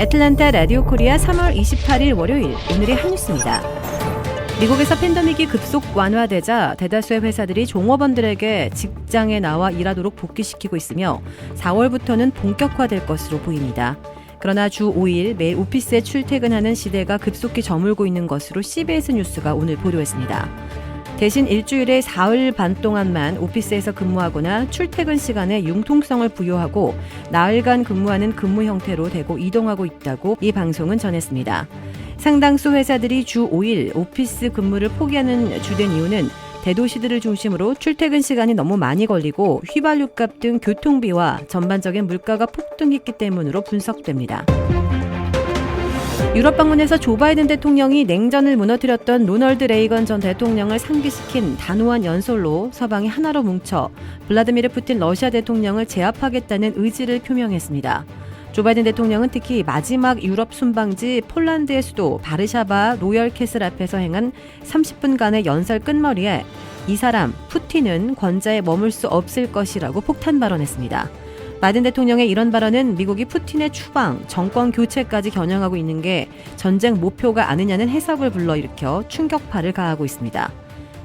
애틀랜타 라디오 코리아 3월 28일 월요일 오늘의 한 뉴스입니다. 미국에서 팬데믹이 급속 완화되자 대다수의 회사들이 종업원들에게 직장에 나와 일하도록 복귀시키고 있으며 4월부터는 본격화될 것으로 보입니다. 그러나 주 5일 매일 오피스에 출퇴근하는 시대가 급속히 저물고 있는 것으로 CBS 뉴스가 오늘 보도했습니다. 대신 일주일에 사흘 반 동안만 오피스에서 근무하거나 출퇴근 시간에 융통성을 부여하고 나흘간 근무하는 근무 형태로 되고 이동하고 있다고 이 방송은 전했습니다. 상당수 회사들이 주 5일 오피스 근무를 포기하는 주된 이유는 대도시들을 중심으로 출퇴근 시간이 너무 많이 걸리고 휘발유값 등 교통비와 전반적인 물가가 폭등했기 때문으로 분석됩니다. 유럽 방문에서 조 바이든 대통령이 냉전을 무너뜨렸던 로널드 레이건 전 대통령을 상기시킨 단호한 연설로 서방이 하나로 뭉쳐 블라디미르 푸틴 러시아 대통령을 제압하겠다는 의지를 표명했습니다. 조 바이든 대통령은 특히 마지막 유럽 순방지 폴란드의 수도 바르샤바 로열 캐슬 앞에서 행한 30분간의 연설 끝머리에 이 사람 푸틴은 권좌에 머물 수 없을 것이라고 폭탄 발언했습니다. 바이든 대통령의 이런 발언은 미국이 푸틴의 추방, 정권 교체까지 겨냥하고 있는 게 전쟁 목표가 아니냐는 해석을 불러일으켜 충격파를 가하고 있습니다.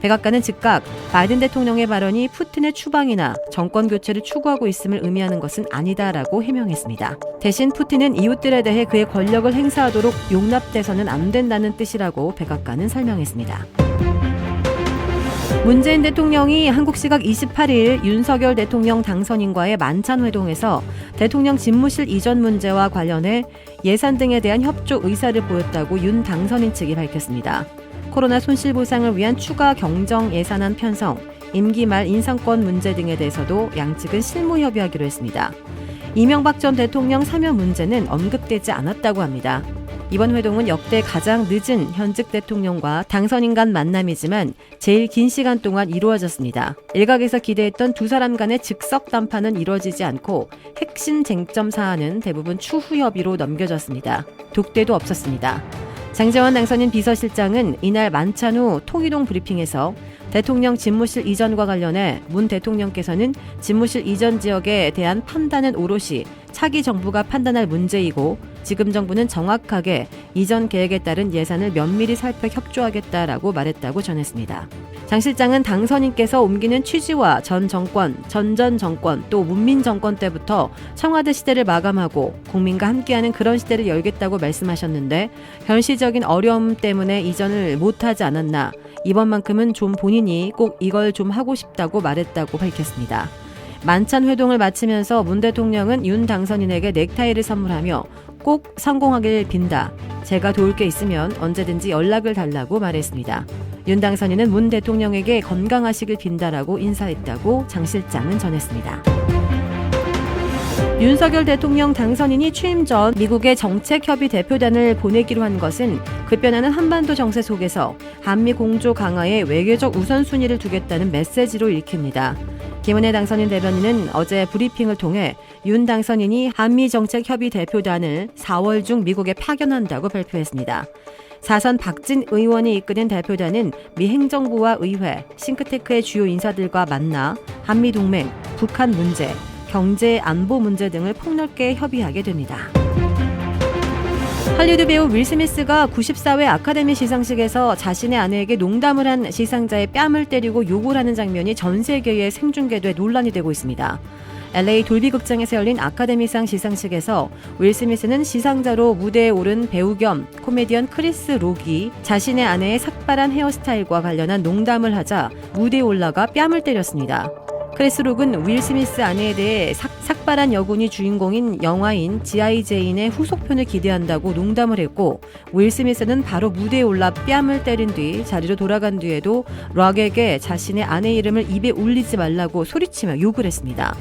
백악관은 즉각 바이든 대통령의 발언이 푸틴의 추방이나 정권 교체를 추구하고 있음을 의미하는 것은 아니다라고 해명했습니다. 대신 푸틴은 이웃들에 대해 그의 권력을 행사하도록 용납돼서는 안 된다는 뜻이라고 백악관은 설명했습니다. 문재인 대통령이 한국 시각 28일 윤석열 대통령 당선인과의 만찬회동에서 대통령 집무실 이전 문제와 관련해 예산 등에 대한 협조 의사를 보였다고 윤 당선인 측이 밝혔습니다. 코로나 손실보상을 위한 추가 경정 예산안 편성, 임기 말 인사권 문제 등에 대해서도 양측은 실무 협의하기로 했습니다. 이명박 전 대통령 사면 문제는 언급되지 않았다고 합니다. 이번 회동은 역대 가장 늦은 현직 대통령과 당선인 간 만남이지만 제일 긴 시간 동안 이루어졌습니다. 일각에서 기대했던 두 사람 간의 즉석 담판은 이루어지지 않고 핵심 쟁점 사안은 대부분 추후 협의로 넘겨졌습니다. 독대도 없었습니다. 장제원 당선인 비서실장은 이날 만찬 후 통이동 브리핑에서 대통령 집무실 이전과 관련해 문 대통령께서는 집무실 이전 지역에 대한 판단은 오롯이 차기 정부가 판단할 문제이고 지금 정부는 정확하게 이전 계획에 따른 예산을 면밀히 살펴 협조하겠다라고 말했다고 전했습니다. 장 실장은 당선인께서 옮기는 취지와 전 정권, 전전 정권 또 문민 정권 때부터 청와대 시대를 마감하고 국민과 함께하는 그런 시대를 열겠다고 말씀하셨는데 현실적인 어려움 때문에 이전을 못하지 않았나 이번만큼은 좀 본인이 꼭 이걸 좀 하고 싶다고 말했다고 밝혔습니다. 만찬 회동을 마치면서 문 대통령은 윤 당선인에게 넥타이를 선물하며 꼭 성공하길 빈다. 제가 도울 게 있으면 언제든지 연락을 달라고 말했습니다. 윤 당선인은 문 대통령에게 건강하시길 빈다라고 인사했다고 장 실장은 전했습니다. 윤석열 대통령 당선인이 취임 전 미국의 정책협의 대표단을 보내기로 한 것은 급변하는 한반도 정세 속에서 한미 공조 강화에 외교적 우선순위를 두겠다는 메시지로 읽힙니다. 김은혜 당선인 대변인은 어제 브리핑을 통해 윤 당선인이 한미정책협의 대표단을 4월 중 미국에 파견한다고 발표했습니다. 사선 박진 의원이 이끄는 대표단은 미 행정부와 의회, 싱크테크의 주요 인사들과 만나 한미동맹, 북한 문제, 경제 안보 문제 등을 폭넓게 협의하게 됩니다. 할리우드 배우 윌 스미스가 94회 아카데미 시상식에서 자신의 아내에게 농담을 한 시상자의 뺨을 때리고 욕을 하는 장면이 전 세계에 생중계돼 논란이 되고 있습니다. LA 돌비 극장에서 열린 아카데미상 시상식에서 윌 스미스는 시상자로 무대에 오른 배우 겸 코미디언 크리스 록이 자신의 아내의 삭발한 헤어스타일과 관련한 농담을 하자 무대에 올라가 뺨을 때렸습니다. 크리스 록은 윌 스미스 아내에 대해 삭발한 여군이 주인공인 영화인 G.I. 제인의 후속편을 기대한다고 농담을 했고 윌 스미스는 바로 무대에 올라 뺨을 때린 뒤 자리로 돌아간 뒤에도 록에게 자신의 아내 이름을 입에 올리지 말라고 소리치며 욕을 했습니다.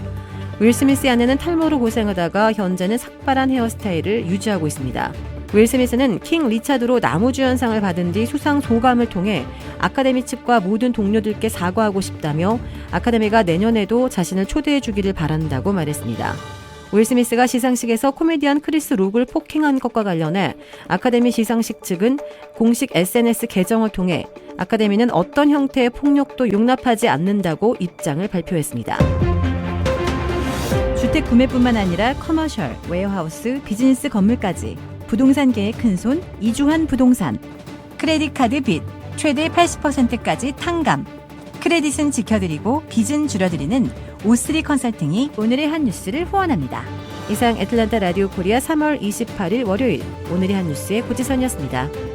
윌 스미스의 아내는 탈모로 고생하다가 현재는 삭발한 헤어스타일을 유지하고 있습니다. 윌 스미스는 킹 리차드로 나무주연상을 받은 뒤 수상 소감을 통해 아카데미 측과 모든 동료들께 사과하고 싶다며 아카데미가 내년에도 자신을 초대해 주기를 바란다고 말했습니다. 윌 스미스가 시상식에서 코미디언 크리스 록을 폭행한 것과 관련해 아카데미 시상식 측은 공식 SNS 계정을 통해 아카데미는 어떤 형태의 폭력도 용납하지 않는다고 입장을 발표했습니다. 주택 구매뿐만 아니라 커머셜, 웨어하우스, 비즈니스 건물까지 부동산계의 큰손 이주환 부동산. 크레딧 카드 빚 최대 80%까지 탕감. 크레딧은 지켜드리고 빚은 줄여드리는 O3 컨설팅이 오늘의 한 뉴스를 후원합니다. 이상 애틀란타 라디오 코리아 3월 28일 월요일 오늘의 한 뉴스의 고지선이었습니다.